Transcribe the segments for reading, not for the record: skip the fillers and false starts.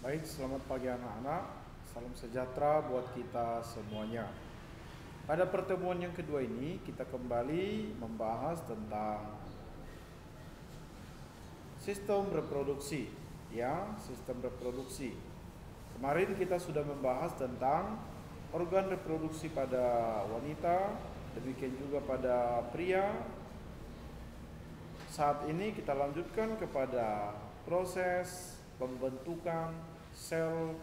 Baik, selamat pagi anak-anak. Salam sejahtera buat kita semuanya. Pada pertemuan yang kedua ini kita kembali membahas tentang sistem reproduksi, ya, sistem reproduksi. Kemarin kita sudah membahas tentang organ reproduksi pada wanita, demikian juga pada pria. Saat ini kita lanjutkan kepada proses pembentukan sel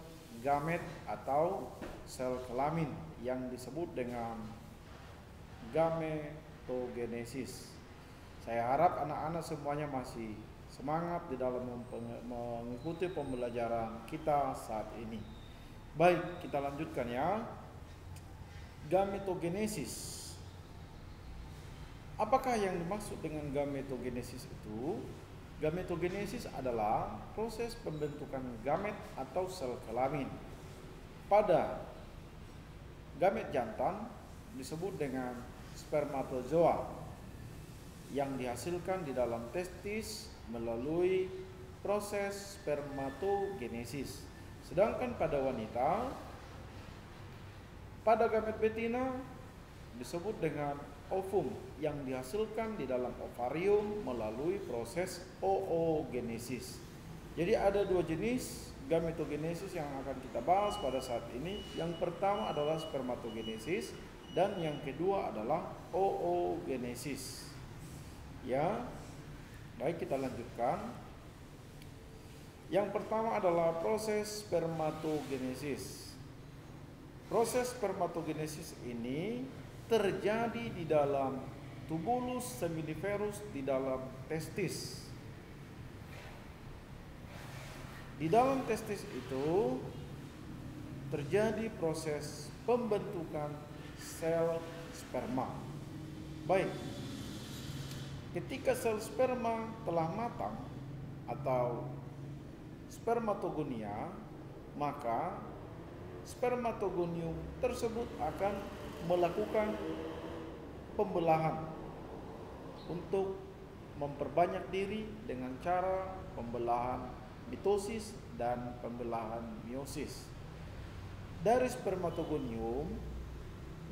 gamet atau sel kelamin yang disebut dengan gametogenesis. Saya harap anak-anak semuanya masih semangat di dalam mengikuti pembelajaran kita saat ini. Baik, kita lanjutkan ya. Gametogenesis. Apakah yang dimaksud dengan gametogenesis itu? Gametogenesis adalah proses pembentukan gamet atau sel kelamin. Pada gamet jantan disebut dengan spermatozoa yang dihasilkan di dalam testis melalui proses spermatogenesis. Sedangkan pada wanita, pada gamet betina disebut dengan ovum yang dihasilkan di dalam ovarium melalui proses oogenesis. Jadi ada dua jenis gametogenesis yang akan kita bahas pada saat ini. Yang pertama adalah spermatogenesis dan yang kedua adalah oogenesis. Ya. Baik, kita lanjutkan. Yang pertama adalah proses spermatogenesis. Proses spermatogenesis ini terjadi di dalam tubulus seminiferus di dalam testis. Di dalam testis itu terjadi proses pembentukan sel sperma. Baik, ketika sel sperma telah matang atau spermatogonia, maka spermatogonium tersebut akan melakukan pembelahan untuk memperbanyak diri dengan cara pembelahan mitosis dan pembelahan meiosis. Dari spermatogonium,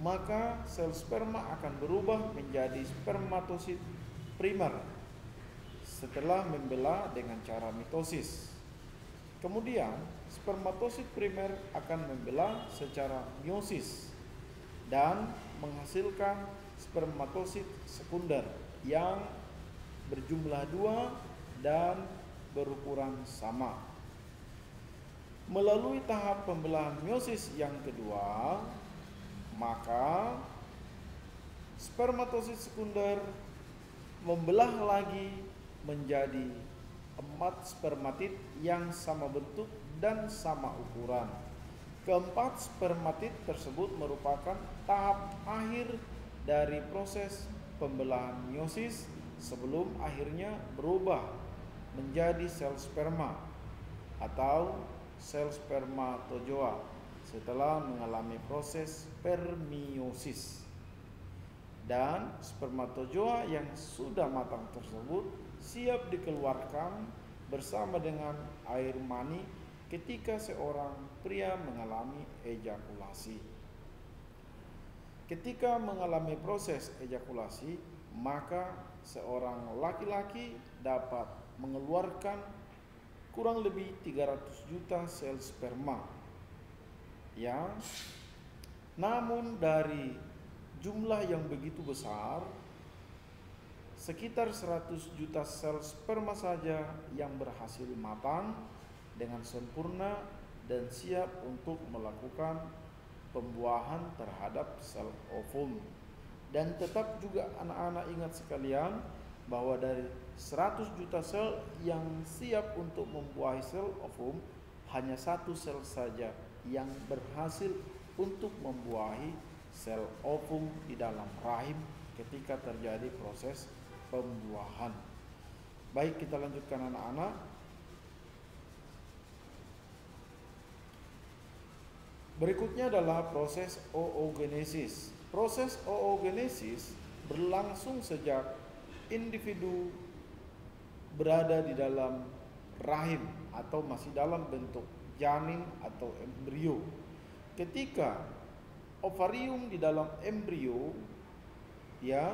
maka sel sperma akan berubah menjadi spermatosit primer setelah membelah dengan cara mitosis. Kemudian spermatosit primer akan membelah secara meiosis dan menghasilkan spermatosit sekunder yang berjumlah 2 dan berukuran sama. Melalui tahap pembelahan meiosis yang kedua, maka spermatosit sekunder membelah lagi menjadi 4 spermatid yang sama bentuk dan sama ukuran. Keempat spermatid tersebut merupakan tahap akhir dari proses pembelahan meiosis sebelum akhirnya berubah menjadi sel sperma atau sel spermatozoa setelah mengalami proses permeiosis. Dan spermatozoa yang sudah matang tersebut siap dikeluarkan bersama dengan air mani ketika seorang pria mengalami ejakulasi. Ketika mengalami proses ejakulasi, maka seorang laki-laki dapat mengeluarkan kurang lebih 300 juta sel sperma. Ya. Namun dari jumlah yang begitu besar, sekitar 100 juta sel sperma saja yang berhasil matang dengan sempurna dan siap untuk melakukan pembuahan terhadap sel ovum. Dan tetap juga anak-anak ingat sekalian bahwa dari 100 juta sel yang siap untuk membuahi sel ovum, hanya 1 sel saja yang berhasil untuk membuahi sel ovum di dalam rahim ketika terjadi proses pembuahan. Baik, kita lanjutkan anak-anak. Berikutnya adalah proses oogenesis. Proses oogenesis berlangsung sejak individu berada di dalam rahim atau masih dalam bentuk janin atau embrio. Ketika ovarium di dalam embrio, ya,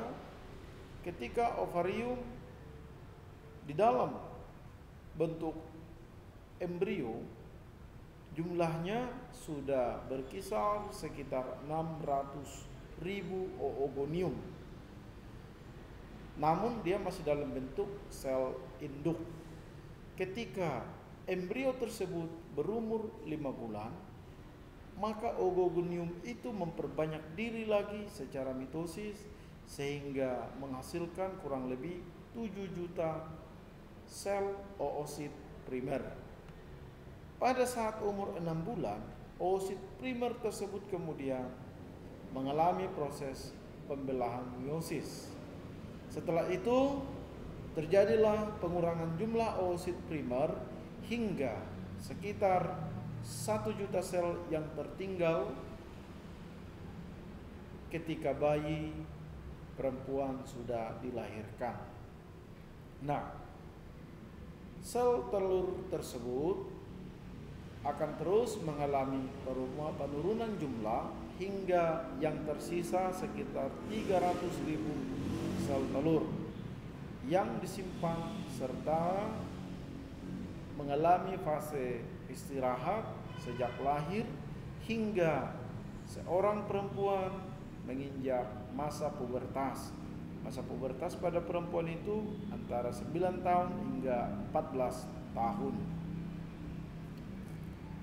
ketika ovarium di dalam bentuk embrio, jumlahnya sudah berkisar sekitar 600.000 oogonium. Namun dia masih dalam bentuk sel induk. Ketika embrio tersebut berumur 5 bulan, maka oogonium itu memperbanyak diri lagi secara mitosis sehingga menghasilkan kurang lebih 7 juta sel oosit primer. Pada saat umur 6 bulan, oosit primer tersebut kemudian mengalami proses pembelahan meiosis. Setelah itu terjadilah pengurangan jumlah oosit primer hingga sekitar 1 juta sel yang tertinggal ketika bayi perempuan sudah dilahirkan. Nah, sel telur tersebut akan terus mengalami penurunan jumlah hingga yang tersisa sekitar 300.000 sel telur yang disimpan serta mengalami fase istirahat sejak lahir hingga seorang perempuan menginjak masa pubertas. Masa pubertas pada perempuan itu antara 9 tahun hingga 14 tahun.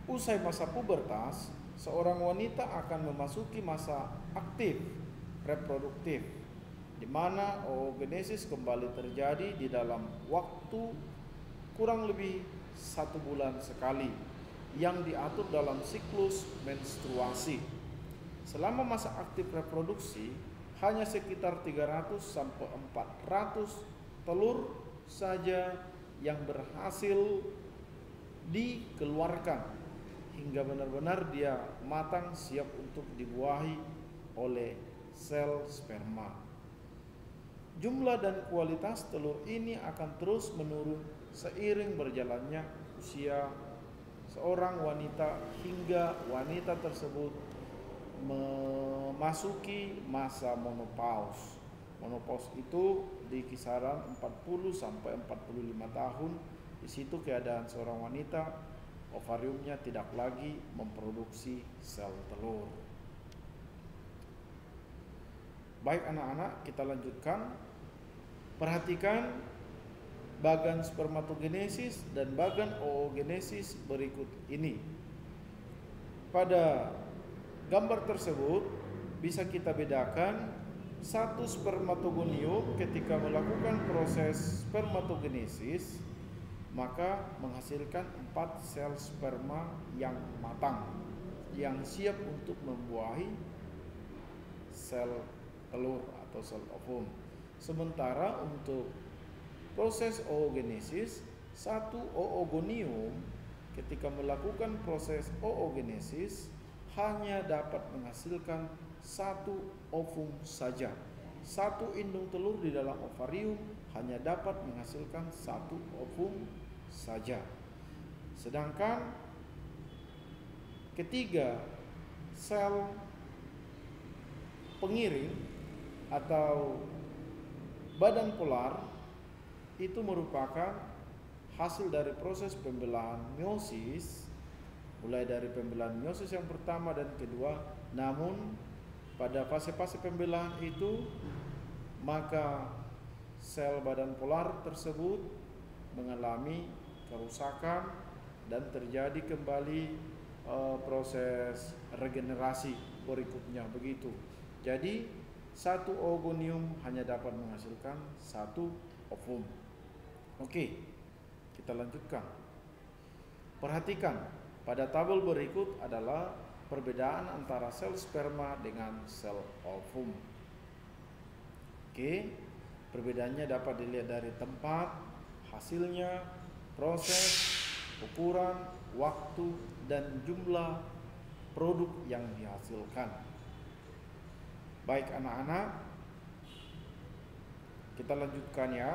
Usai masa pubertas, seorang wanita akan memasuki masa aktif reproduktif, di mana oogenesis kembali terjadi di dalam waktu kurang lebih 1 bulan sekali yang diatur dalam siklus menstruasi. Selama masa aktif reproduksi, hanya sekitar 300 sampai 400 telur saja yang berhasil dikeluarkan hingga benar-benar dia matang siap untuk dibuahi oleh sel sperma. Jumlah dan kualitas telur ini akan terus menurun seiring berjalannya usia seorang wanita hingga wanita tersebut memasuki masa menopause. Menopause itu di kisaran 40 sampai 45 tahun. Di situ keadaan seorang wanita, ovariumnya tidak lagi memproduksi sel telur. Baik anak-anak, kita lanjutkan. Perhatikan bagan spermatogenesis dan bagan oogenesis berikut ini. Pada gambar tersebut bisa kita bedakan satu spermatogonium ketika melakukan proses spermatogenesis maka menghasilkan 4 sel sperma yang matang yang siap untuk membuahi sel telur atau sel ovum. Sementara untuk proses oogenesis, satu oogonium ketika melakukan proses oogenesis hanya dapat menghasilkan 1 ovum saja. 1 indung telur di dalam ovarium hanya dapat menghasilkan 1 ovum saja. Sedangkan ketiga sel pengiring atau badan polar itu merupakan hasil dari proses pembelahan meiosis, mulai dari pembelahan meiosis yang pertama dan kedua. Namun pada fase-fase pembelahan itu maka sel badan polar tersebut mengalami kerusakan dan terjadi kembali proses regenerasi berikutnya begitu. Jadi 1 oogonium hanya dapat menghasilkan 1 ovum. Oke, kita lanjutkan. Perhatikan, pada tabel berikut adalah perbedaan antara sel sperma dengan sel ovum. Oke, perbedaannya dapat dilihat dari tempat, hasilnya, proses, ukuran, waktu, dan jumlah produk yang dihasilkan. Baik anak-anak, kita lanjutkan ya.